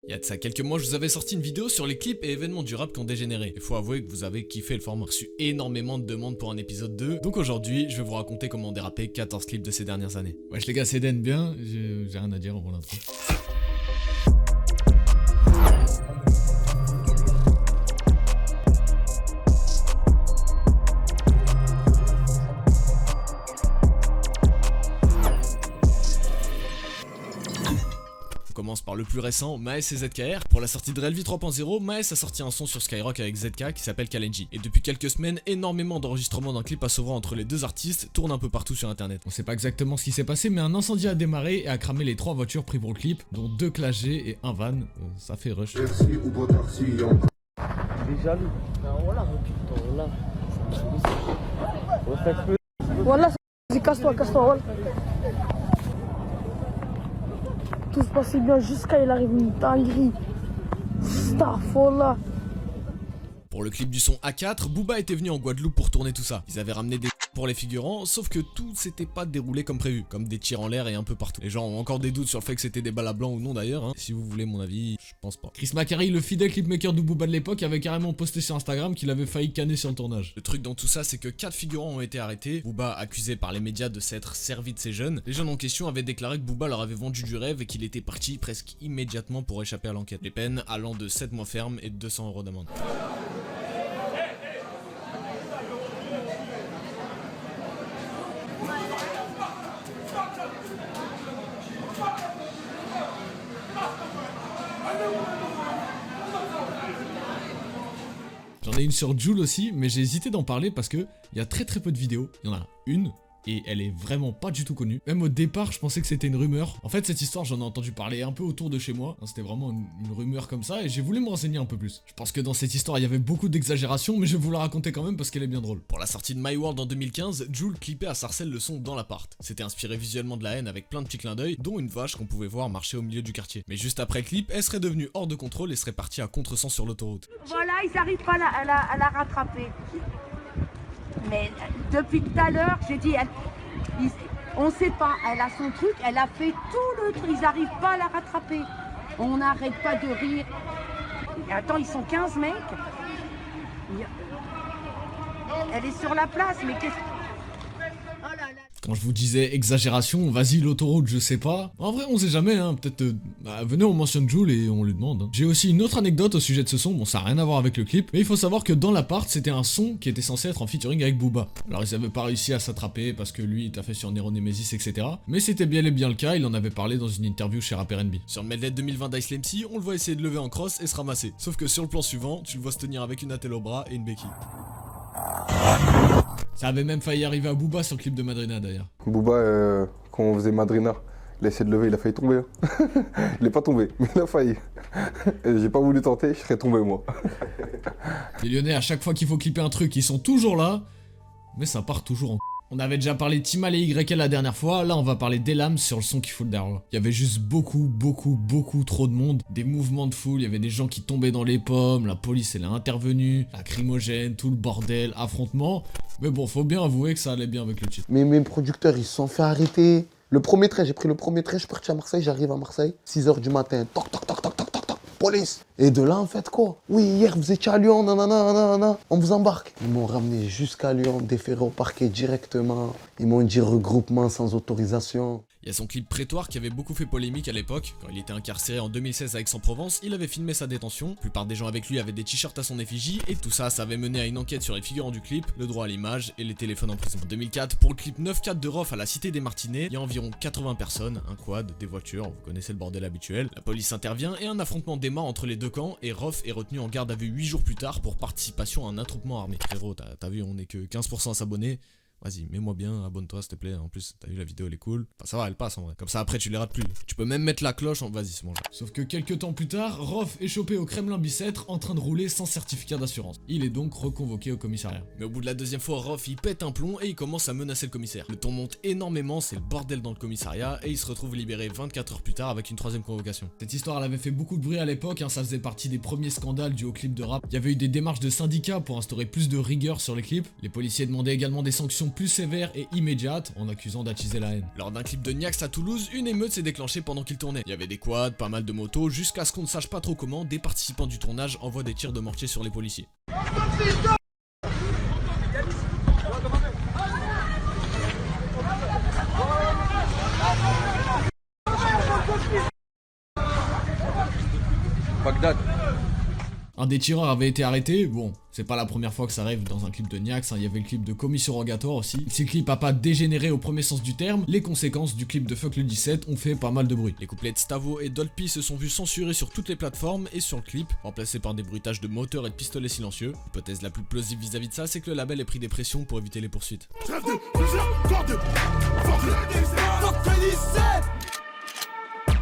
Il y a de ça quelques mois, je vous avais sorti une vidéo sur les clips et événements du rap qui ont dégénéré. Il faut avouer que vous avez kiffé le format, reçu énormément de demandes pour un épisode 2. Donc aujourd'hui, je vais vous raconter comment déraper 14 clips de ces dernières années. Wesh les gars, c'est Den bien, j'ai rien à dire avant l'intro. On commence par le plus récent, Maes et ZKR. Pour la sortie de Relvi 3.0, Maes a sorti un son sur Skyrock avec ZK qui s'appelle Kalenji. Et depuis quelques semaines, énormément d'enregistrements d'un clip à Sovran entre les deux artistes tournent un peu partout sur internet. On sait pas exactement ce qui s'est passé, mais un incendie a démarré et a cramé les 3 voitures prises pour le clip, dont 2 Clash G et un van. Ça fait rush. Il est jaloux. Voilà, vas-y, casse-toi, voilà. Tout se passait bien jusqu'à il arrive une dinguerie. Starfall. Pour le clip du son A4, Booba était venu en Guadeloupe pour tourner tout ça. Ils avaient ramené des pour les figurants, sauf que tout s'était pas déroulé comme prévu, comme des tirs en l'air et un peu partout. Les gens ont encore des doutes sur le fait que c'était des balles à blanc ou non d'ailleurs, hein. Si vous voulez mon avis, je pense pas. Chris Macari, le fidèle clipmaker de Booba de l'époque, avait carrément posté sur Instagram qu'il avait failli canner sur le tournage. Le truc dans tout ça, c'est que 4 figurants ont été arrêtés, Booba accusé par les médias de s'être servi de ces jeunes. Les jeunes en question avaient déclaré que Booba leur avait vendu du rêve et qu'il était parti presque immédiatement pour échapper à l'enquête. Les peines allant de 7 mois ferme et de 200 € d'amende. J'en ai une sur Jul aussi, mais j'ai hésité d'en parler parce que il y a très peu de vidéos. Il y en a une, et elle est vraiment pas du tout connue. Même au départ, je pensais que c'était une rumeur. En fait, cette histoire, j'en ai entendu parler un peu autour de chez moi. C'était vraiment une rumeur comme ça, et j'ai voulu me renseigner un peu plus. Je pense que dans cette histoire, il y avait beaucoup d'exagération, mais je vais vous la raconter quand même parce qu'elle est bien drôle. Pour la sortie de My World en 2015, Jul clippait à Sarcelles le son Dans l'appart. C'était inspiré visuellement de la haine avec plein de petits clins d'œil, dont une vache qu'on pouvait voir marcher au milieu du quartier. Mais juste après le clip, elle serait devenue hors de contrôle et serait partie à contresens sur l'autoroute. Voilà, ils n'arrivent pas à la rattraper. Mais depuis tout à l'heure, j'ai dit, on sait pas, elle a son truc, elle a fait tout le truc, ils n'arrivent pas à la rattraper. On n'arrête pas de rire. Attends, ils sont 15 mecs. Elle est sur la place, mais qu'est-ce que... Oh là là. Quand je vous disais exagération, vas-y l'autoroute, je sais pas. En vrai, on sait jamais, hein. Peut-être, venez, on mentionne Jul et on lui demande. Hein. J'ai aussi une autre anecdote au sujet de ce son. Bon, ça n'a rien à voir avec le clip, mais il faut savoir que Dans l'appart, c'était un son qui était censé être en featuring avec Booba. Alors, ils avaient pas réussi à s'attraper parce que lui, il t'a fait sur Nero Nemesis, etc. Mais c'était bien et bien le cas. Il en avait parlé dans une interview chez Rapper NB. Sur le medley 2020 d'Ice MC, on le voit essayer de lever en crosse et se ramasser. Sauf que sur le plan suivant, tu le vois se tenir avec une attelle au bras et une béquille. Ça avait même failli arriver à Booba sur le clip de Madrina d'ailleurs. Booba, quand on faisait Madrina, il a essayé de lever, il a failli tomber. Il est pas tombé, mais il a failli. Et j'ai pas voulu tenter, je serais tombé moi. Les Lyonnais, à chaque fois qu'il faut clipper un truc, ils sont toujours là, mais ça part toujours en... On avait déjà parlé de Timal et YL la dernière fois, là on va parler d'Elam sur le son qui fout le derrière. Il y avait juste beaucoup trop de monde, des mouvements de foule, il y avait des gens qui tombaient dans les pommes, la police elle est intervenue, lacrymogène, tout le bordel, affrontement. Mais bon, faut bien avouer que ça allait bien avec le titre. Mais mes producteurs ils se sont fait arrêter. Le premier train, j'ai pris le premier train, je suis parti à Marseille, j'arrive à Marseille, 6h du matin, toc toc toc toc toc toc toc, police. Et de là en fait quoi? Oui, hier vous étiez à Lyon, nanana, on vous embarque. Ils m'ont ramené jusqu'à Lyon, déféré au parquet directement. Ils m'ont dit regroupement sans autorisation. Il y a son clip Prétoire qui avait beaucoup fait polémique à l'époque. Quand il était incarcéré en 2016 à Aix-en-Provence, il avait filmé sa détention. La plupart des gens avec lui avaient des t-shirts à son effigie, et tout ça, ça avait mené à une enquête sur les figurants du clip, le droit à l'image et les téléphones en prison. En 2004, pour le clip 9-4 de Rof à la Cité des Martinets, il y a environ 80 personnes, un quad, des voitures, vous connaissez le bordel habituel. La police intervient et un affrontement démarre entre les deux camps, et Rof est retenu en garde à vue 8 jours plus tard pour participation à un attroupement armé. Frérot, t'as vu, on est que 15% à s'abonner. Vas-y, mets-moi bien, abonne-toi s'il te plaît. En plus, t'as vu la vidéo, elle est cool. Enfin, ça va, elle passe en vrai. Comme ça, après, tu les rates plus. Tu peux même mettre la cloche en... Vas-y, c'est bon. Sauf que quelques temps plus tard, Rof est chopé au Kremlin Bicêtre en train de rouler sans certificat d'assurance. Il est donc reconvoqué au commissariat. Mais au bout de la deuxième fois, Rof, il pète un plomb et il commence à menacer le commissaire. Le ton monte énormément, c'est le bordel dans le commissariat et il se retrouve libéré 24 heures plus tard avec une 3e convocation. Cette histoire, elle avait fait beaucoup de bruit à l'époque, hein, ça faisait partie des premiers scandales dus au clip de rap. Il y avait eu des démarches de syndicats pour instaurer plus de rigueur sur les clips. Les policiers demandaient également des sanctions sanction plus sévère et immédiate en accusant d'attiser la haine. Lors d'un clip de Niax à Toulouse, une émeute s'est déclenchée pendant qu'il tournait. Il y avait des quads, pas mal de motos, jusqu'à ce qu'on ne sache pas trop comment, des participants du tournage envoient des tirs de mortier sur les policiers. Bagdad. Un des tireurs avait été arrêté, bon, c'est pas la première fois que ça arrive dans un clip de Niax, hein. Il y avait le clip de Commission Rogatoire aussi. Si le clip a pas dégénéré au premier sens du terme, les conséquences du clip de Fuck le 17 ont fait pas mal de bruit. Les couplets de Stavo et Dolpy se sont vus censurés sur toutes les plateformes et sur le clip, remplacés par des bruitages de moteurs et de pistolets silencieux. L'hypothèse la plus plausible vis-à-vis de ça, c'est que le label ait pris des pressions pour éviter les poursuites.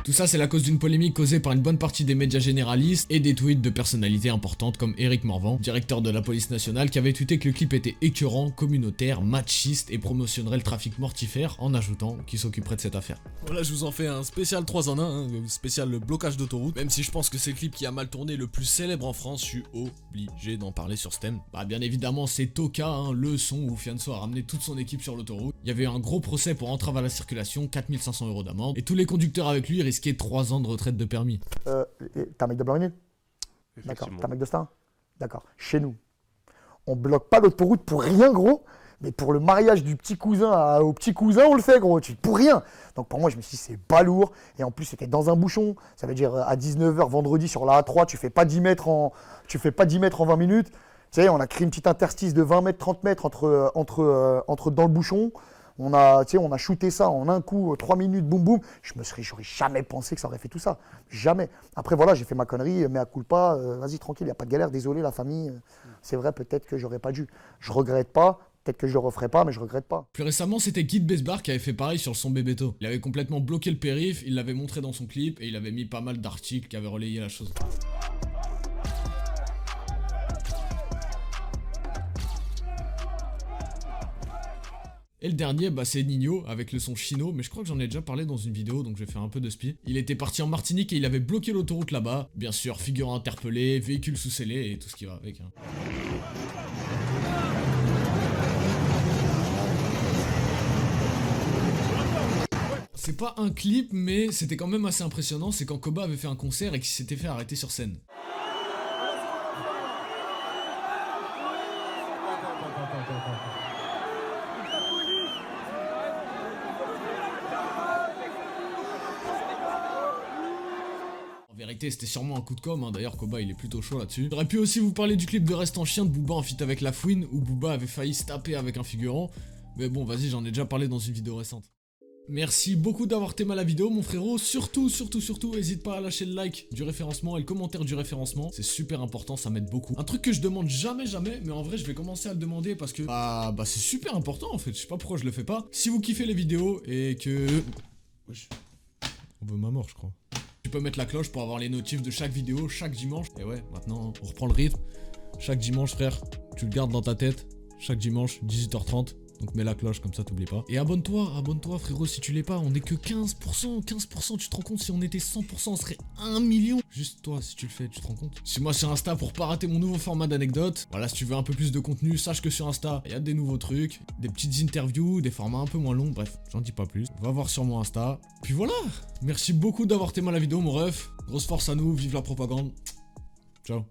Tout ça, c'est la cause d'une polémique causée par une bonne partie des médias généralistes et des tweets de personnalités importantes comme Éric Morvan, directeur de la police nationale, qui avait tweeté que le clip était écœurant, communautaire, machiste et promotionnerait le trafic mortifère en ajoutant qu'il s'occuperait de cette affaire. Voilà, je vous en fais un spécial 3 en 1, hein, spécial blocage d'autoroute. Même si je pense que c'est le clip qui a mal tourné le plus célèbre en France, je suis obligé d'en parler sur ce thème. Bah bien évidemment, c'est Toka, hein, le son où Fianso a ramené toute son équipe sur l'autoroute. Il y avait eu un gros procès pour entrave à la circulation, 4500 € d'amende, et tous les conducteurs avec lui risquaient 3 ans de retraite de permis. T'as un mec de Blanc-Ménil? D'accord. T'as un mec de Stein? D'accord. Chez nous, on bloque pas l'autoroute pour rien, gros. Mais pour le mariage du petit cousin au petit cousin, on le fait, gros. Pour rien. Donc pour moi, je me suis dit, c'est pas lourd. Et en plus, c'était dans un bouchon. Ça veut dire à 19h vendredi sur la A3, tu fais pas 10 mètres en 20 minutes. Tu sais, on a créé une petite interstice de 20 mètres, 30 mètres entre dans le bouchon. On a shooté ça en un coup, 3 minutes, boum boum. J'aurais jamais pensé que ça aurait fait tout ça. Jamais. Après, voilà, j'ai fait ma connerie, mais à culpa, vas-y, tranquille, il n'y a pas de galère, désolé, la famille. C'est vrai, peut-être que j'aurais pas dû. Je regrette pas. Peut-être que je le referai pas, mais je regrette pas. Plus récemment, c'était Kid Besbar qui avait fait pareil sur le son Bébéto. Il avait complètement bloqué le périph', il l'avait montré dans son clip et il avait mis pas mal d'articles qui avaient relayé la chose. Et le dernier, bah c'est Nino avec le son Chino, mais je crois que j'en ai déjà parlé dans une vidéo, donc je vais faire un peu de spi. Il était parti en Martinique et il avait bloqué l'autoroute là-bas. Bien sûr, figurant interpellé, véhicule sous scellé et tout ce qui va avec. Hein. C'est pas un clip, mais c'était quand même assez impressionnant, c'est quand Koba avait fait un concert et qu'il s'était fait arrêter sur scène. En vérité, c'était sûrement un coup de com', hein. D'ailleurs Koba il est plutôt chaud là-dessus. J'aurais pu aussi vous parler du clip de Reste en chien de Booba en feat avec La Fouine, où Booba avait failli se taper avec un figurant. Mais bon, vas-y, j'en ai déjà parlé dans une vidéo récente. Merci beaucoup d'avoir aimé la vidéo mon frérot, surtout n'hésite pas à lâcher le like du référencement et le commentaire du référencement, c'est super important, ça m'aide beaucoup. Un truc que je demande jamais, mais en vrai je vais commencer à le demander parce que bah c'est super important en fait, je sais pas pourquoi je le fais pas. Si vous kiffez les vidéos et que... Wesh. On veut ma mort je crois. Tu peux mettre la cloche pour avoir les notifs de chaque vidéo, chaque dimanche. Et ouais, maintenant on reprend le rythme. Chaque dimanche frère, tu le gardes dans ta tête, chaque dimanche 18h30. Donc mets la cloche comme ça t'oublies pas. Et abonne-toi frérot si tu l'es pas, on est que 15%, tu te rends compte si on était 100% on serait 1 million. Juste toi si tu le fais, tu te rends compte. Suis-moi sur Insta pour pas rater mon nouveau format d'anecdotes. Voilà, si tu veux un peu plus de contenu, sache que sur Insta, il y a des nouveaux trucs, des petites interviews, des formats un peu moins longs, bref, j'en dis pas plus. Va voir sur mon Insta. Puis voilà, merci beaucoup d'avoir aimé la vidéo mon ref. Grosse force à nous, vive la propagande. Ciao.